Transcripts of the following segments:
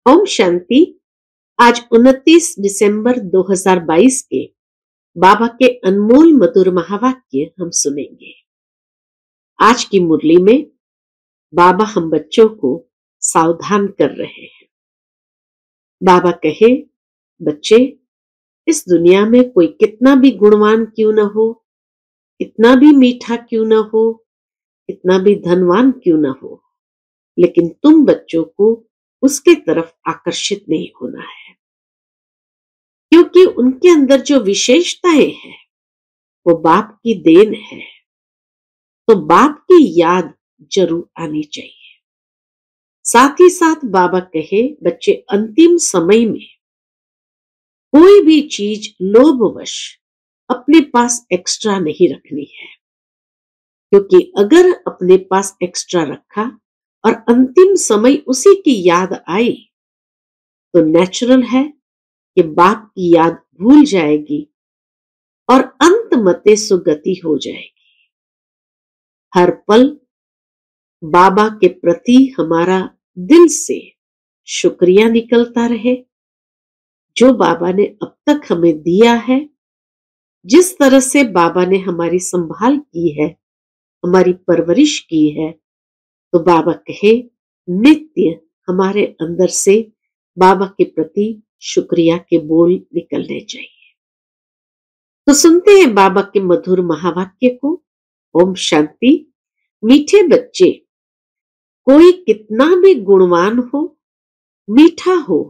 ओम शांति। आज 29 दिसंबर 2022 के बाबा के अनमोल मधुर महावाक्य हम सुनेंगे। आज की मुरली में बाबा हम बच्चों को सावधान कर रहे हैं। बाबा कहे, बच्चे, इस दुनिया में कोई कितना भी गुणवान क्यों न हो, कितना भी मीठा क्यों न हो, कितना भी धनवान क्यों न हो, लेकिन तुम बच्चों को उसके तरफ आकर्षित नहीं होना है, क्योंकि उनके अंदर जो विशेषताएं हैं वो बाप की देन है। तो बाप की याद जरूर आनी चाहिए। साथ ही साथ बाबा कहे, बच्चे, अंतिम समय में कोई भी चीज लोभवश अपने पास एक्स्ट्रा नहीं रखनी है, क्योंकि अगर अपने पास एक्स्ट्रा रखा और अंतिम समय उसी की याद आई तो नेचुरल है कि बाप की याद भूल जाएगी और अंत मते सुगति हो जाएगी। हर पल बाबा के प्रति हमारा दिल से शुक्रिया निकलता रहे। जो बाबा ने अब तक हमें दिया है, जिस तरह से बाबा ने हमारी संभाल की है, हमारी परवरिश की है, तो बाबा कहे, नित्य हमारे अंदर से बाबा के प्रति शुक्रिया के बोल निकलने चाहिए। तो सुनते हैं बाबा के मधुर महावाक्य को। ओम शांति। मीठे बच्चे, कोई कितना भी गुणवान हो, मीठा हो,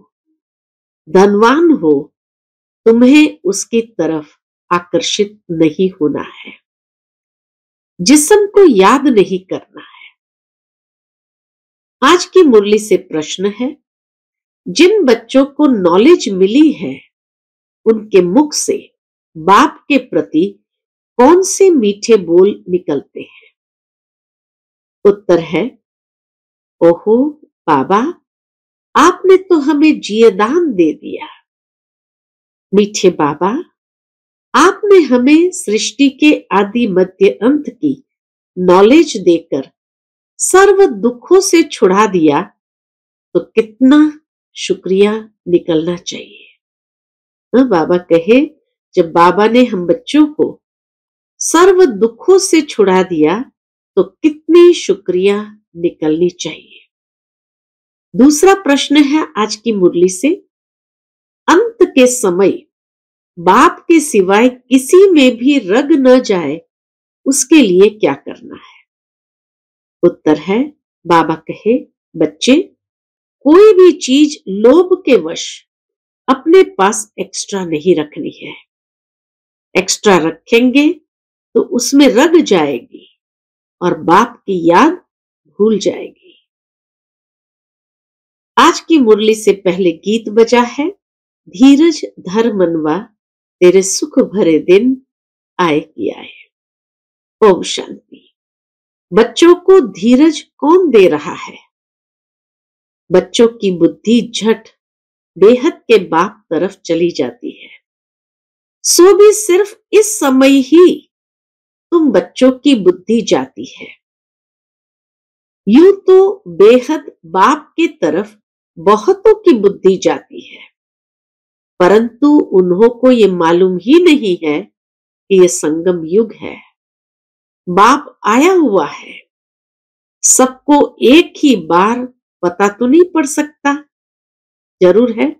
धनवान हो, तुम्हें उसकी तरफ आकर्षित नहीं होना है, जिस्म को याद नहीं करना है। आज की मुरली से प्रश्न है, जिन बच्चों को नॉलेज मिली है उनके मुख से बाप के प्रति कौन से मीठे बोल निकलते हैं? उत्तर है, ओहो बाबा, आपने तो हमें जियदान दे दिया। मीठे बाबा, आपने हमें सृष्टि के आदि मध्य अंत की नॉलेज देकर सर्व दुखों से छुड़ा दिया, तो कितना शुक्रिया निकलना चाहिए। बाबा कहे, जब बाबा ने हम बच्चों को सर्व दुखों से छुड़ा दिया तो कितनी शुक्रिया निकलनी चाहिए। दूसरा प्रश्न है आज की मुरली से, अंत के समय बाप के सिवाय किसी में भी रग न जाए, उसके लिए क्या करना है? उत्तर है, बाबा कहे, बच्चे, कोई भी चीज लोभ के वश अपने पास एक्स्ट्रा नहीं रखनी है। एक्स्ट्रा रखेंगे तो उसमें रग जाएगी और बाप की याद भूल जाएगी। आज की मुरली से पहले गीत बजा है, धीरज धर मनवा, तेरे सुख भरे दिन आए कि आए। ओम शांति। बच्चों को धीरज कौन दे रहा है? बच्चों की बुद्धि झट बेहद के बाप तरफ चली जाती है। सो भी सिर्फ इस समय ही तुम बच्चों की बुद्धि जाती है। यूं तो बेहद बाप के तरफ बहुतों की बुद्धि जाती है, परंतु उन्हों को ये मालूम ही नहीं है कि ये संगम युग है। बाप आया हुआ है, सबको एक ही बार पता तो नहीं पड़ सकता। जरूर है,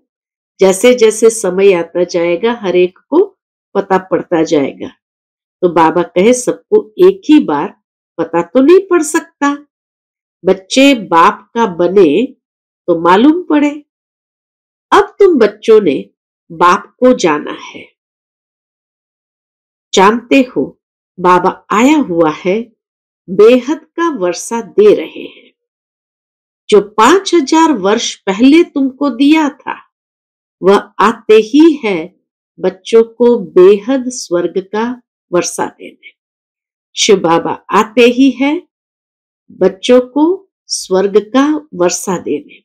जैसे जैसे समय आता जाएगा हर एक को पता पड़ता जाएगा। तो बाबा कहे, सबको एक ही बार पता तो नहीं पड़ सकता। बच्चे बाप का बने तो मालूम पड़े। अब तुम बच्चों ने बाप को जाना है। जानते हो, बाबा आया हुआ है, बेहद का वर्षा दे रहे हैं। जो 5000 वर्ष पहले तुमको दिया था, वह आते ही है बच्चों को बेहद स्वर्ग का वर्षा देने। शिव बाबा आते ही है बच्चों को स्वर्ग का वर्षा देने।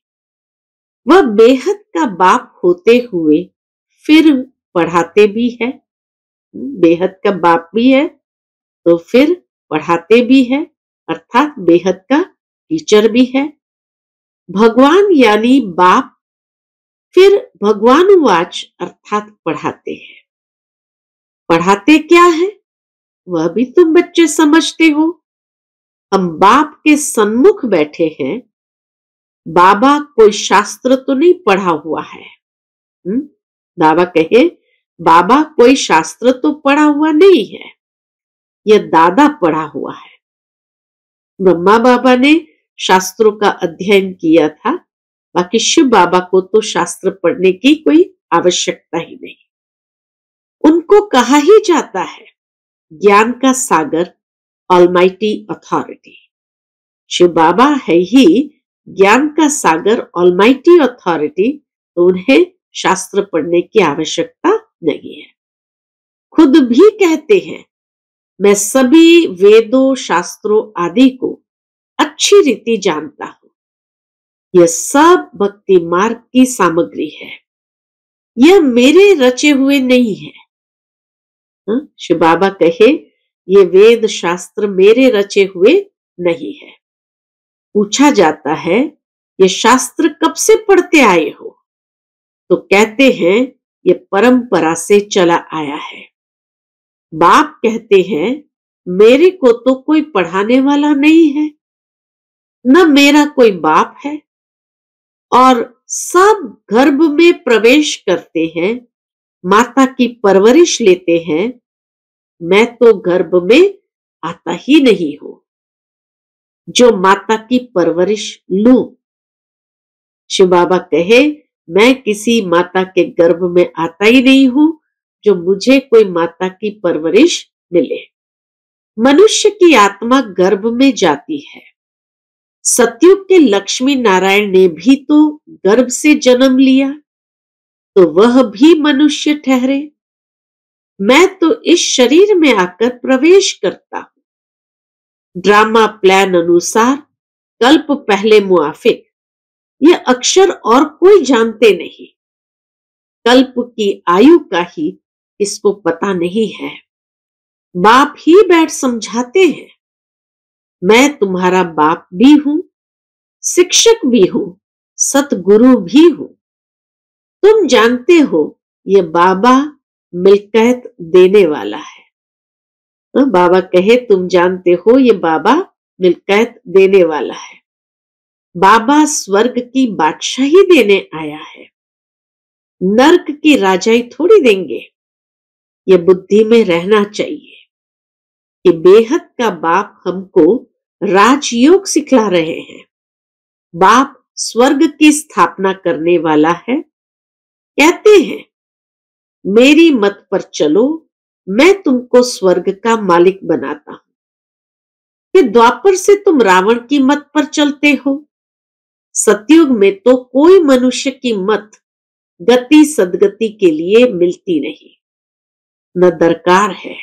वह बेहद का बाप होते हुए फिर पढ़ाते भी है। बेहद का बाप भी है तो फिर पढ़ाते भी है, अर्थात बेहद का टीचर भी है। भगवान यानी बाप फिर भगवान वाच अर्थात पढ़ाते हैं। पढ़ाते क्या है वह भी तुम बच्चे समझते हो। हम बाप के सन्मुख बैठे हैं। बाबा कोई शास्त्र तो नहीं पढ़ा हुआ है। बाबा कहे बाबा कोई शास्त्र तो पढ़ा हुआ नहीं है, यह दादा पढ़ा हुआ है। ब्रह्मा बाबा ने शास्त्रों का अध्ययन किया था, बाकी शिव बाबा को तो शास्त्र पढ़ने की कोई आवश्यकता ही नहीं। उनको कहा ही जाता है ज्ञान का सागर, ऑलमाइटी अथॉरिटी। शिव बाबा है ही ज्ञान का सागर, ऑलमाइटी अथॉरिटी, तो उन्हें शास्त्र पढ़ने की आवश्यकता नहीं है। खुद भी कहते हैं मैं सभी वेदों, शास्त्रों आदि को अच्छी रीति जानता हूं। यह सब भक्ति मार्ग की सामग्री है, यह मेरे रचे हुए नहीं है। शिव बाबा कहे ये वेद शास्त्र मेरे रचे हुए नहीं है। पूछा जाता है ये शास्त्र कब से पढ़ते आए हो, तो कहते हैं ये परंपरा से चला आया है। बाप कहते हैं मेरे को तो कोई पढ़ाने वाला नहीं है, न मेरा कोई बाप है, और सब गर्भ में प्रवेश करते हैं, माता की परवरिश लेते हैं। मैं तो गर्भ में आता ही नहीं हूं जो माता की परवरिश लूं। शिव बाबा कहे मैं किसी माता के गर्भ में आता ही नहीं हूं जो मुझे कोई माता की परवरिश मिले। मनुष्य की आत्मा गर्भ में जाती है। सतयुग के लक्ष्मी नारायण ने भी तो गर्भ से जन्म लिया, तो वह भी मनुष्य ठहरे। मैं तो इस शरीर में आकर प्रवेश करता हूं। ड्रामा प्लान अनुसार कल्प पहले मुआफिक, यह अक्षर और कोई जानते नहीं। कल्प की आयु का ही इसको पता नहीं है। बाप ही बैठ समझाते हैं मैं तुम्हारा बाप भी हूं, शिक्षक भी हूं, सतगुरु भी हूं। तुम जानते हो ये बाबा मिल्कियत देने वाला है। बाबा कहे तुम जानते हो ये बाबा मिल्कियत देने वाला है। बाबा स्वर्ग की बादशाही देने आया है, नर्क की राजाई थोड़ी देंगे। ये बुद्धि में रहना चाहिए कि बेहद का बाप हमको राजयोग सिखला रहे हैं। बाप स्वर्ग की स्थापना करने वाला है। कहते हैं मेरी मत पर चलो, मैं तुमको स्वर्ग का मालिक बनाता हूं। फिर द्वापर से तुम रावण की मत पर चलते हो। सतयुग में तो कोई मनुष्य की मत गति सदगति के लिए मिलती नहीं, न दरकार है।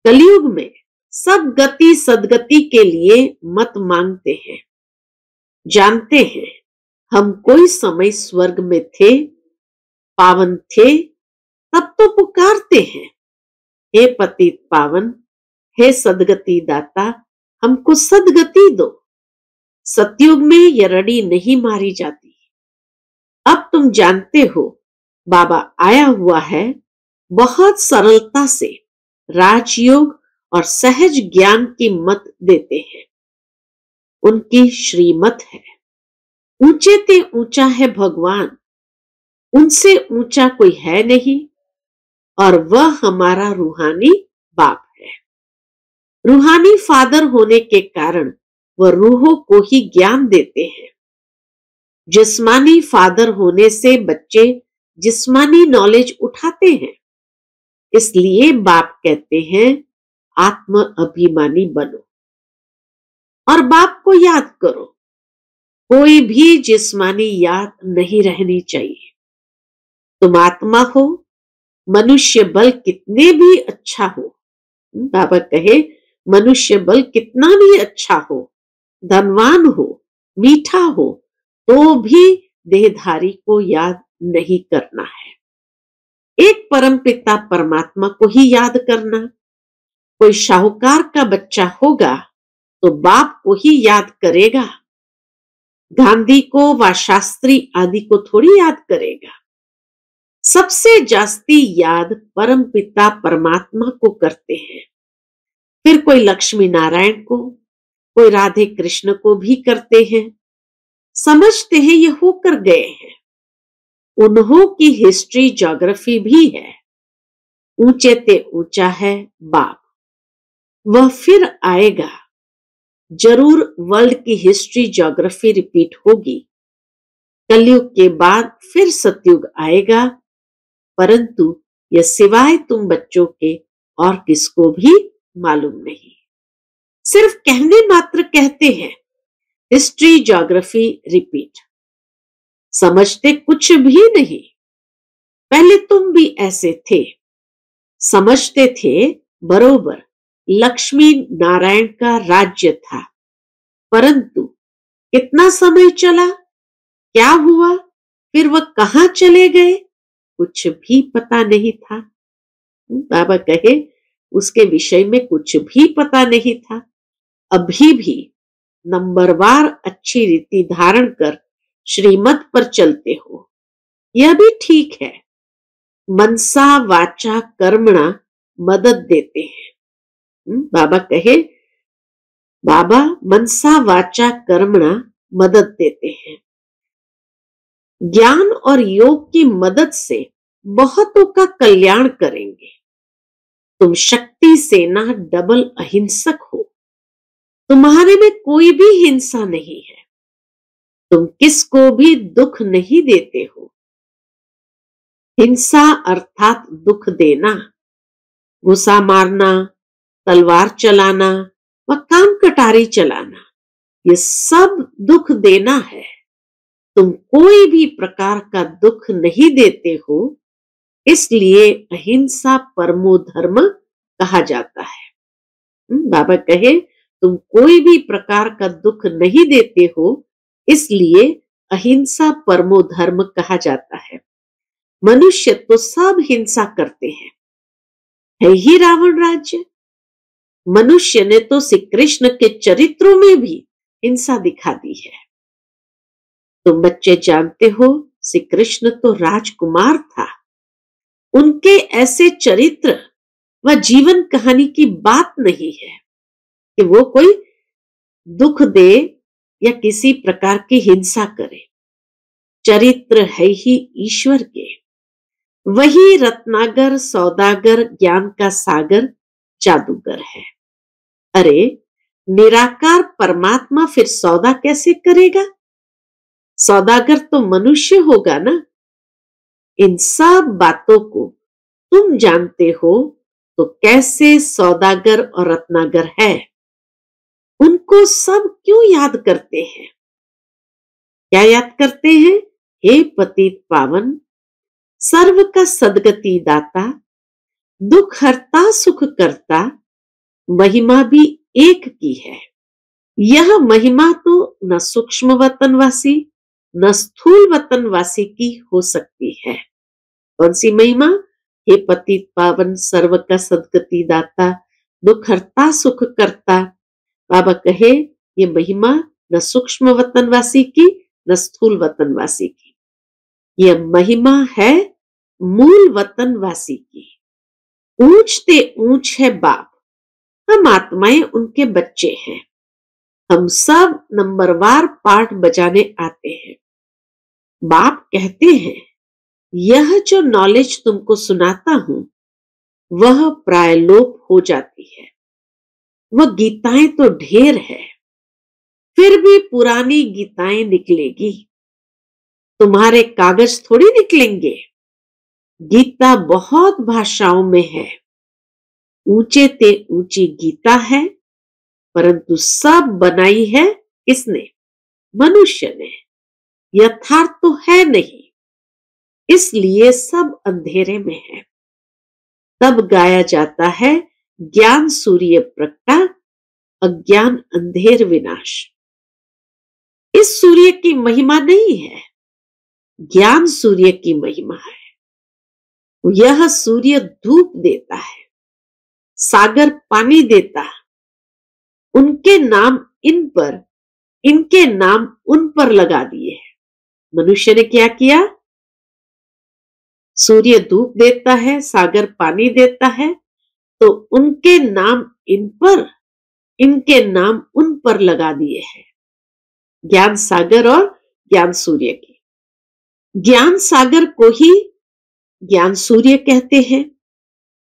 कलयुग में सब गति सदगति के लिए मत मांगते हैं। जानते हैं हम कोई समय स्वर्ग में थे, पावन थे, तब तो पुकारते हैं हे पतित पावन, हे सदगति दाता, हमको सदगति दो। सतयुग में यह रड़ी नहीं मारी जाती। अब तुम जानते हो बाबा आया हुआ है, बहुत सरलता से राजयोग और सहज ज्ञान की मत देते हैं। उनकी श्रीमत है। ऊंचे ते ऊंचा है भगवान, उनसे ऊंचा कोई है नहीं, और वह हमारा रूहानी बाप है। रूहानी फादर होने के कारण वह रूहों को ही ज्ञान देते हैं। जिस्मानी फादर होने से बच्चे जिस्मानी नॉलेज उठाते हैं। इसलिए बाप कहते हैं आत्म अभिमानी बनो और बाप को याद करो। कोई भी जिस्मानी याद नहीं रहनी चाहिए। तुम आत्मा हो, मनुष्य बल कितने भी अच्छा हो, बाबा कहे मनुष्य बल कितना भी अच्छा हो, धनवान हो, मीठा हो, तो भी देहधारी को याद नहीं करना है। एक परमपिता परमात्मा को ही याद करना। कोई शाहूकार का बच्चा होगा तो बाप को ही याद करेगा। गांधी को व शास्त्री आदि को थोड़ी याद करेगा। सबसे जास्ती याद परम पिता परमात्मा को करते हैं। फिर कोई लक्ष्मी नारायण को, कोई राधे कृष्ण को भी करते हैं। समझते हैं ये होकर गए हैं। उन्हों की हिस्ट्री ज्योग्राफी भी है। ऊंचे ते ऊंचा है बाप, वह फिर आएगा। जरूर वर्ल्ड की हिस्ट्री ज्योग्राफी रिपीट होगी। कलयुग के बाद फिर सतयुग आएगा, परंतु यह सिवाय तुम बच्चों के और किसको भी मालूम नहीं। सिर्फ कहने मात्र कहते हैं हिस्ट्री ज्योग्राफी रिपीट, समझते कुछ भी नहीं। पहले तुम भी ऐसे थे, समझते थे बरोबर लक्ष्मी नारायण का राज्य था, परंतु कितना समय चला, क्या हुआ, फिर वह कहां चले गए, कुछ भी पता नहीं था। बाबा कहे उसके विषय में कुछ भी पता नहीं था। अभी भी नंबरवार अच्छी रीति धारण कर श्रीमत पर चलते हो, यह भी ठीक है। मनसा वाचा कर्मणा मदद देते हैं। बाबा कहे बाबा मनसा वाचा कर्मणा मदद देते हैं। ज्ञान और योग की मदद से बहुतों का कल्याण करेंगे। तुम शक्ति सेना डबल अहिंसक हो, तुम्हारे में कोई भी हिंसा नहीं है। तुम किसको भी दुख नहीं देते हो। हिंसा अर्थात दुख देना, गुस्सा मारना, तलवार चलाना व काम कटारी चलाना, ये सब दुख देना है। तुम कोई भी प्रकार का दुख नहीं देते हो, इसलिए अहिंसा परमो धर्म कहा जाता है। बाबा कहे तुम कोई भी प्रकार का दुख नहीं देते हो, इसलिए अहिंसा परमो धर्म कहा जाता है। मनुष्य तो सब हिंसा करते हैं, है ही रावण राज्य। मनुष्य ने तो श्री कृष्ण के चरित्रों में भी हिंसा दिखा दी है। तुम बच्चे जानते हो श्री कृष्ण तो राजकुमार था। उनके ऐसे चरित्र व जीवन कहानी की बात नहीं है कि वो कोई दुख दे या किसी प्रकार की हिंसा करे। चरित्र है ही ईश्वर के। वही रत्नागर सौदागर ज्ञान का सागर जादूगर है। अरे निराकार परमात्मा फिर सौदा कैसे करेगा? सौदागर तो मनुष्य होगा ना। इन सब बातों को तुम जानते हो तो कैसे सौदागर और रत्नागर है, उनको सब क्यों याद करते हैं? क्या याद करते हैं? हे पतित पावन, सर्व का सदगति दाता, दुख हरता सुख करता, महिमा भी एक की है। यह महिमा तो न सूक्ष्म वतनवासी न स्थूल वतनवासी की हो सकती है। कौन सी महिमा? हे पतित पावन, सर्व का सदगति दाता, दुख हरता सुख करता। बाबा कहे ये महिमा न सूक्ष्म वतनवासी की न स्थूल वतनवासी की, यह महिमा है मूल वतनवासी की। ऊंचते ऊंच है बाप, हम आत्माएं उनके बच्चे हैं। हम सब नंबरवार पाठ बजाने आते हैं। बाप कहते हैं यह जो नॉलेज तुमको सुनाता हूं वह प्रायलोप हो जाती है। वह गीताएं तो ढेर है, फिर भी पुरानी गीताएं निकलेगी। तुम्हारे कागज थोड़ी निकलेंगे। गीता बहुत भाषाओं में है। ऊंचे ते ऊंची गीता है, परंतु सब बनाई है किसने? मनुष्य ने। यथार्थ तो है नहीं, इसलिए सब अंधेरे में है। तब गाया जाता है ज्ञान सूर्य प्रगटा, अज्ञान अंधेर विनाश। इस सूर्य की महिमा नहीं है, ज्ञान सूर्य की महिमा है। यह सूर्य धूप देता है, सागर पानी देता है। उनके नाम इन पर इनके नाम उन पर लगा दिए हैं। मनुष्य ने क्या किया? सूर्य धूप देता है, सागर पानी देता है, तो उनके नाम इन पर, इनके नाम उन पर लगा दिए हैं। ज्ञान सागर और ज्ञान सूर्य की। ज्ञान सागर को ही ज्ञान सूर्य कहते हैं।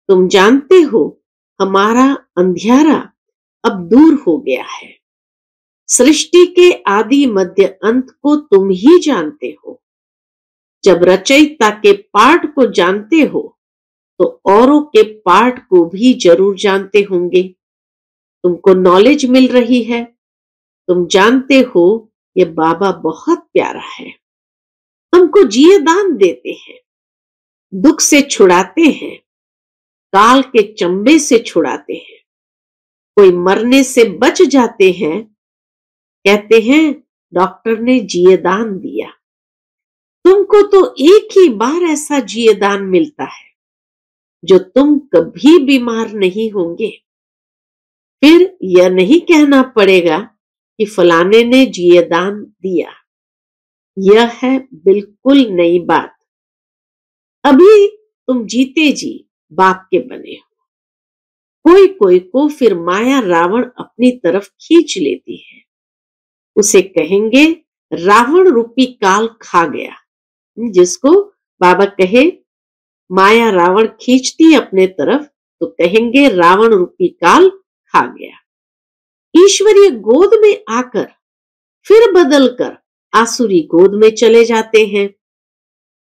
तुम जानते हो हमारा अंधियारा अब दूर हो गया है। सृष्टि के आदि मध्य अंत को तुम ही जानते हो। जब रचयिता के पाठ को जानते हो तो औरों के पाठ को भी जरूर जानते होंगे। तुमको नॉलेज मिल रही है। तुम जानते हो ये बाबा बहुत प्यारा है। हमको जिए दान देते हैं, दुख से छुड़ाते हैं, काल के चंबे से छुड़ाते हैं। कोई मरने से बच जाते हैं, कहते हैं डॉक्टर ने जिए दान दिया। तुमको तो एक ही बार ऐसा जिए दान मिलता है जो तुम कभी बीमार नहीं होंगे। फिर यह नहीं कहना पड़ेगा कि फलाने ने जिए दान दिया। यह है बिल्कुल नई बात। अभी तुम जीते जी बाप के बने हो। कोई कोई को फिर माया रावण अपनी तरफ खींच लेती है। उसे कहेंगे रावण रूपी काल खा गया। जिसको बाबा कहे माया रावण खींचती अपने तरफ, तो कहेंगे रावण रूपी काल खा गया। ईश्वरीय गोद में आकर फिर बदलकर आसुरी गोद में चले जाते हैं।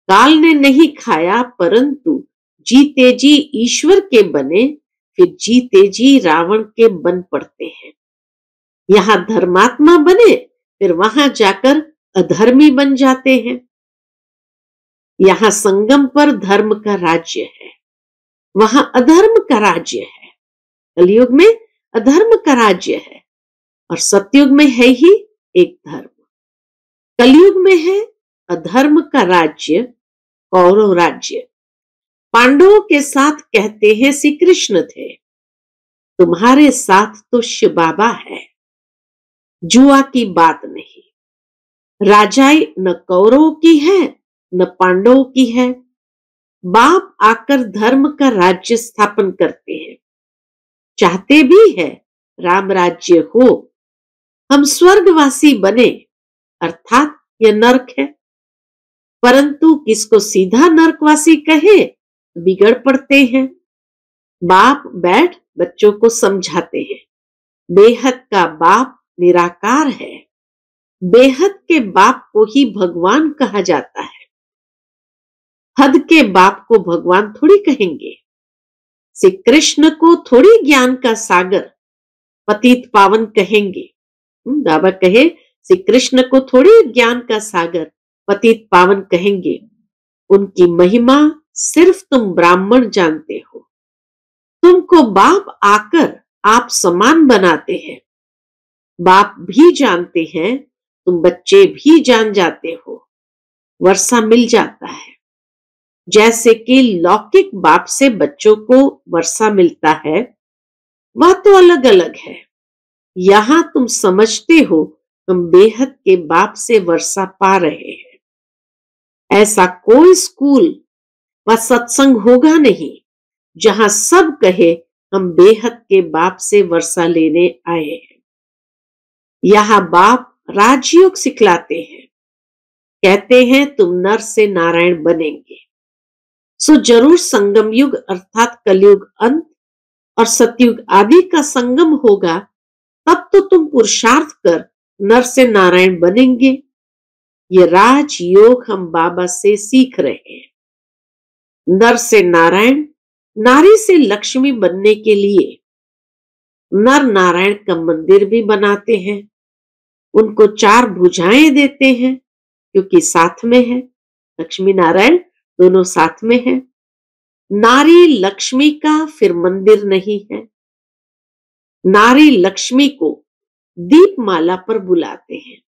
काल ने नहीं खाया, परंतु जीते जी ईश्वर के बने, फिर जीते जी रावण के बन पड़ते हैं। यहां धर्मात्मा बने, फिर वहां जाकर अधर्मी बन जाते हैं। यहां संगम पर धर्म का राज्य है, वहां अधर्म का राज्य है। कलयुग में अधर्म का राज्य है और सतयुग में है ही एक धर्म। कलयुग में है अधर्म का राज्य, कौरव राज्य। पांडवों के साथ कहते हैं श्री कृष्ण थे, तुम्हारे साथ तो शिव बाबा है। जुआ की बात नहीं। राजाई न कौरवों की है न पांडवों की है। बाप आकर धर्म का राज्य स्थापन करते हैं। चाहते भी है राम राज्य हो, हम स्वर्गवासी बने, अर्थात यह नरक है। परंतु किसको सीधा नरकवासी कहे बिगड़ पड़ते हैं। बाप बैठ बच्चों को समझाते हैं, बेहद का बाप निराकार है। बेहद के बाप को ही भगवान कहा जाता है। हद के बाप को भगवान थोड़ी कहेंगे। श्री कृष्ण को थोड़ी ज्ञान का सागर पतित पावन कहेंगे। बाबा कहे श्री कृष्ण को थोड़ी ज्ञान का सागर पतित पावन कहेंगे। उनकी महिमा सिर्फ तुम ब्राह्मण जानते हो। तुमको बाप आकर आप समान बनाते हैं। बाप भी जानते हैं, तुम बच्चे भी जान जाते हो। वर्षा मिल जाता है। जैसे कि लौकिक बाप से बच्चों को वर्षा मिलता है, वह तो अलग अलग है। यहां तुम समझते हो हम बेहद के बाप से वर्षा पा रहे हैं। ऐसा कोई स्कूल व सत्संग होगा नहीं जहां सब कहे हम बेहद के बाप से वर्षा लेने आए हैं। यहां बाप राजयोग सिखलाते हैं। कहते हैं तुम नर से नारायण बनेंगे। सो जरूर संगम युग अर्थात कलयुग अंत और सतयुग आदि का संगम होगा, तब तो तुम पुरुषार्थ कर नर से नारायण बनेंगे। ये राजयोग हम बाबा से सीख रहे हैं। नर से नारायण, नारी से लक्ष्मी बनने के लिए नर नारायण का मंदिर भी बनाते हैं। उनको 4 भुजाएं देते हैं क्योंकि साथ में है। लक्ष्मी नारायण दोनों साथ में है। नारी लक्ष्मी का फिर मंदिर नहीं है। नारी लक्ष्मी को दीपमाला पर बुलाते हैं।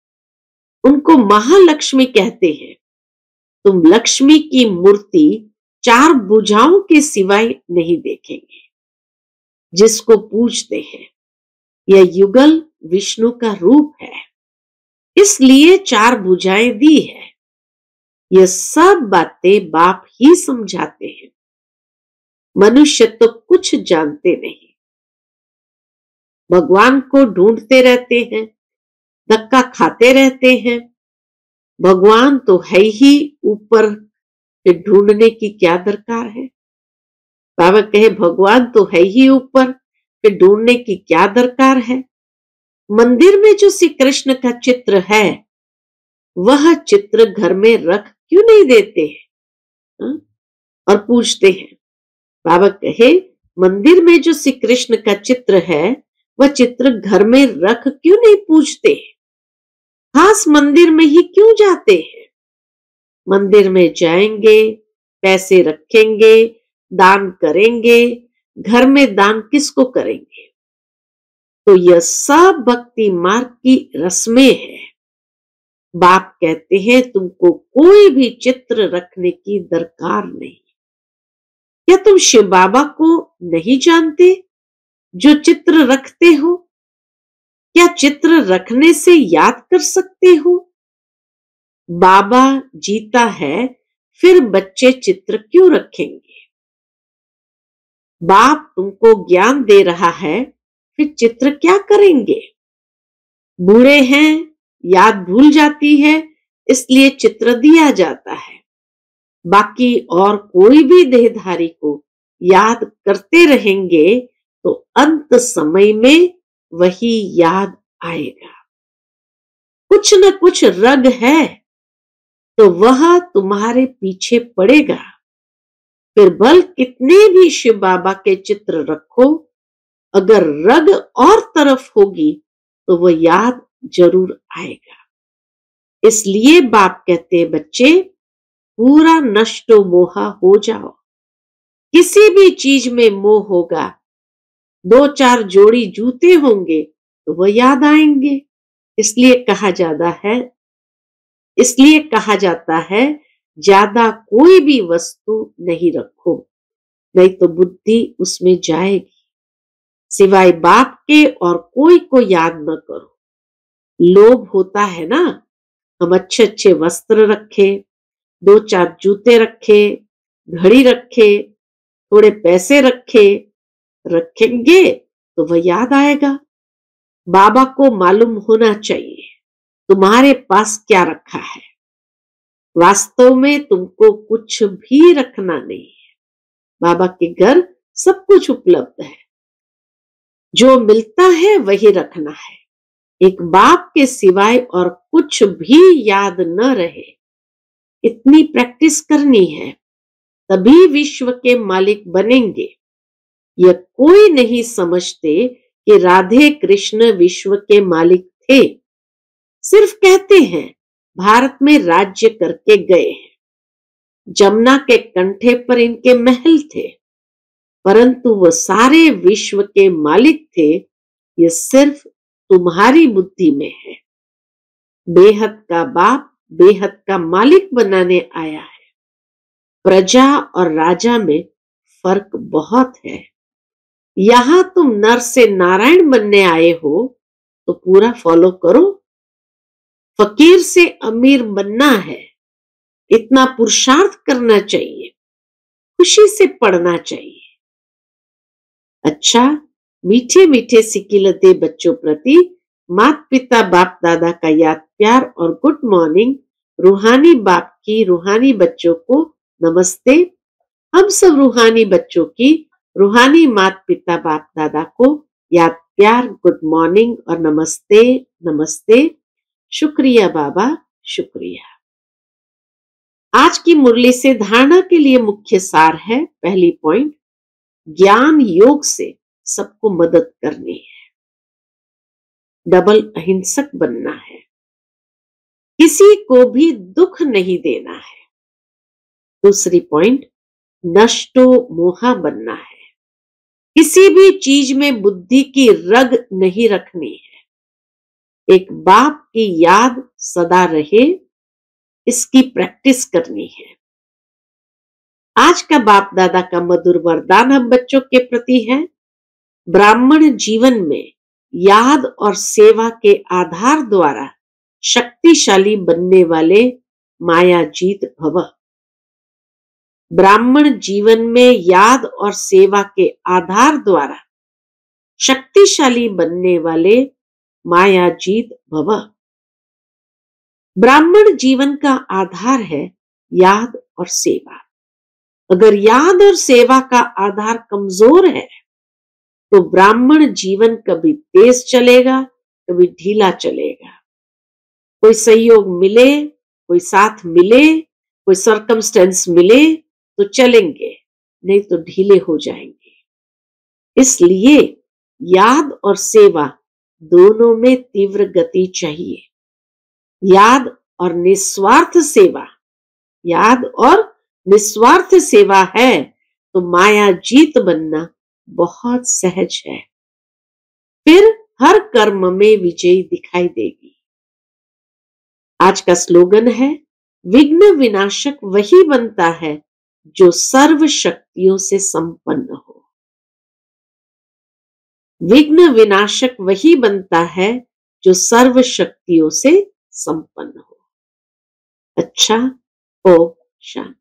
उनको महालक्ष्मी कहते हैं। तुम लक्ष्मी की मूर्ति 4 भुजाओं के सिवाय नहीं देखेंगे। जिसको पूजते हैं, यह युगल विष्णु का रूप है। इसलिए 4 भुजाएं दी है। यह सब बातें बाप ही समझाते हैं। मनुष्य तो कुछ जानते नहीं, भगवान को ढूंढते रहते हैं, धक्का खाते रहते हैं। भगवान तो है ही ऊपर, फिर ढूंढने की क्या दरकार है। बाबा कहे भगवान तो है ही ऊपर, फिर ढूंढने की क्या दरकार है। मंदिर में जो श्री कृष्ण का चित्र है, वह चित्र घर में रख क्यों नहीं देते हैं? और पूछते हैं। बाबा कहे मंदिर में जो श्री कृष्ण का चित्र है, वह चित्र घर में रख क्यों नहीं पूछते हैं? खास मंदिर में ही क्यों जाते हैं? मंदिर में जाएंगे, पैसे रखेंगे, दान करेंगे, घर में दान किसको करेंगे? तो यह सब भक्ति मार्ग की रस्में हैं। बाप कहते हैं तुमको कोई भी चित्र रखने की दरकार नहीं। क्या तुम शिव बाबा को नहीं जानते जो चित्र रखते हो? क्या चित्र रखने से याद कर सकते हो? बाबा जीता है, फिर बच्चे चित्र क्यों रखेंगे? बाप तुमको ज्ञान दे रहा है, फिर चित्र क्या करेंगे? बूढ़े हैं, याद भूल जाती है, इसलिए चित्र दिया जाता है। बाकी और कोई भी देहधारी को याद करते रहेंगे तो अंत समय में वही याद आएगा। कुछ न कुछ रग है तो वह तुम्हारे पीछे पड़ेगा। फिर भल कितने भी शिव बाबा के चित्र रखो, अगर रग और तरफ होगी तो वह याद जरूर आएगा। इसलिए बाप कहते बच्चे पूरा नष्टो मोहा हो जाओ। किसी भी चीज में मोह होगा, 2-4 जोड़ी जूते होंगे तो वह याद आएंगे। इसलिए कहा जाता है ज्यादा कोई भी वस्तु नहीं रखो, नहीं तो बुद्धि उसमें जाएगी। सिवाय बाप के और कोई को याद न करो। लोभ होता है ना, हम अच्छे अच्छे वस्त्र रखे, 2-4 जूते रखे, घड़ी रखे, थोड़े पैसे रखेंगे तो वह याद आएगा। बाबा को मालूम होना चाहिए तुम्हारे पास क्या रखा है। वास्तव में तुमको कुछ भी रखना नहीं है। बाबा के घर सब कुछ उपलब्ध है, जो मिलता है वही रखना है। एक बाप के सिवाय और कुछ भी याद न रहे, इतनी प्रैक्टिस करनी है, तभी विश्व के मालिक बनेंगे। यह कोई नहीं समझते कि राधे कृष्ण विश्व के मालिक थे, सिर्फ कहते हैं भारत में राज्य करके गए हैं। जमुना के कंठे पर इनके महल थे, परंतु वह सारे विश्व के मालिक थे। यह सिर्फ तुम्हारी बुद्धि में है। बेहद का बाप बेहद का मालिक बनाने आया है। प्रजा और राजा में फर्क बहुत है। यहां तुम नर से नारायण बनने आए हो तो पूरा फॉलो करो। फकीर से अमीर बनना है, इतना पुरुषार्थ करना चाहिए, खुशी से पढ़ना चाहिए। अच्छा, मीठे मीठे सिकिलते बच्चों प्रति माता पिता बाप दादा का याद प्यार और गुड मॉर्निंग। रूहानी बाप की रूहानी बच्चों को नमस्ते। हम सब रूहानी बच्चों की रूहानी माता पिता बाप दादा को याद प्यार गुड मॉर्निंग और नमस्ते नमस्ते। शुक्रिया बाबा, शुक्रिया। आज की मुरली से धारणा के लिए मुख्य सार है। पहली पॉइंट, ज्ञान योग से सबको मदद करनी है, डबल अहिंसक बनना है, किसी को भी दुख नहीं देना है। दूसरी पॉइंट, नष्टो मोहा बनना है, किसी भी चीज में बुद्धि की रग नहीं रखनी है। एक बाप की याद सदा रहे, इसकी प्रैक्टिस करनी है। आज का बाप दादा का मधुर वरदान हम बच्चों के प्रति है। ब्राह्मण जीवन में याद और सेवा के आधार द्वारा शक्तिशाली बनने वाले मायाजीत भव। ब्राह्मण जीवन में याद और सेवा के आधार द्वारा शक्तिशाली बनने वाले मायाजीत भव। ब्राह्मण जीवन का आधार है याद और सेवा। अगर याद और सेवा का आधार कमजोर है तो ब्राह्मण जीवन कभी तेज चलेगा, कभी ढीला चलेगा। कोई सहयोग मिले, कोई साथ मिले, कोई सर्कमस्टेंस मिले तो चलेंगे, नहीं तो ढीले हो जाएंगे। इसलिए याद और सेवा दोनों में तीव्र गति चाहिए। याद और निस्वार्थ सेवा, याद और निस्वार्थ सेवा है तो माया जीत बनना बहुत सहज है। फिर हर कर्म में विजय दिखाई देगी। आज का स्लोगन है, विघ्न विनाशक वही बनता है जो सर्व शक्तियों से संपन्न हो। विघ्न विनाशक वही बनता है जो सर्व शक्तियों से संपन्न हो। अच्छा, ओम शांति।